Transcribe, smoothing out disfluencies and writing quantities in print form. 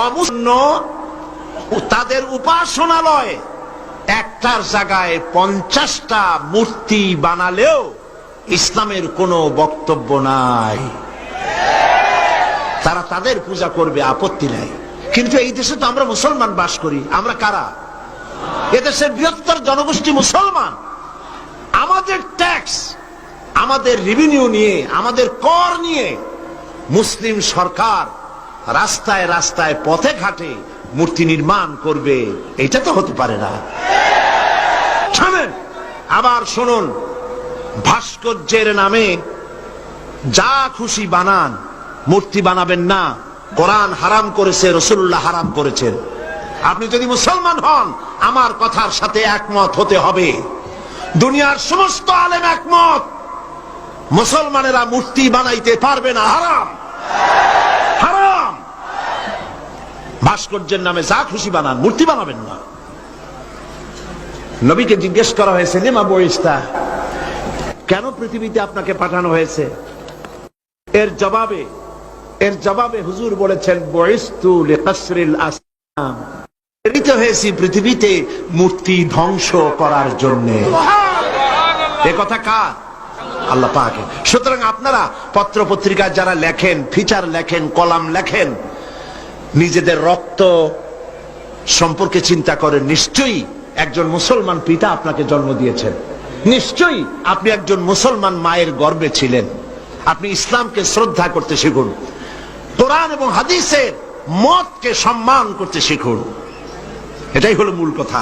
অমুসলিম তাদের উপাসনালয় একটার জায়গায় 50টা মূর্তি বানালেও ইসলামের কোনো বক্তব্য নাই, তারা তাদের পূজা করবে, আপত্তি নাই। কিন্তু এই দেশে তো আমরা মুসলমান বাস করি। আমরা কারা? এদেশের বৃহত্তর জনগোষ্ঠী মুসলমান। আমাদের ট্যাক্স, আমাদের রেভিনিউ নিয়ে, আমাদের কর নিয়ে মুসলিম সরকার রাস্তায় রাস্তায় পথে ঘাটে মূর্তি নির্মাণ করবে, এটা তো হতে পারে না। শুনেন, আবার শুনুন, ভাস্কর্যের নামে যা খুশি বানান, মূর্তি বানাবেন না। কোরআন হারাম করেছে, রাসূলুল্লাহ হারাম করেছেন। আপনি যদি মুসলমান হন, আমার কথার সাথে একমত হতে হবে। দুনিয়ার সমস্ত আলেম একমত, মুসলমানেরা মূর্তি বানাইতে পারবে না, হারাম হারাম। ভাস্কর্যের নামে যা খুশি বানান, মূর্তি বানাবেন না। নবীকে জিজ্ঞেস করা হয়েছে, লিমা বুইস্তা, কেন পৃথিবীতে আপনাকে পাঠানো হয়েছে? এর জবাবে হুজুর বলেছেন, বুইস্তু লিকাসরিল আসনাম, প্রেরিত হয়েছি পৃথিবীতে মূর্তি ধ্বংস করার জন্য। এ কথা কার? আল্লাহ পাকের। সুতরাং আপনারা পত্র পত্রিকায় যারা লেখেন, ফিচার লেখেন, কলাম লেখেন, নিজেদের রক্ত সম্পর্কে চিন্তা করেন। নিশ্চয়ই একজন মুসলমান পিতা আপনাকে জন্ম দিয়েছেন, নিশ্চয়ই আপনি একজন মুসলমান মায়ের গর্ভে ছিলেন। আপনি ইসলামকে শ্রদ্ধা করতে শিখুন, কোরআন এবং হাদিসের মতকে সম্মান করতে শিখুন। এটাই হলো মূল কথা।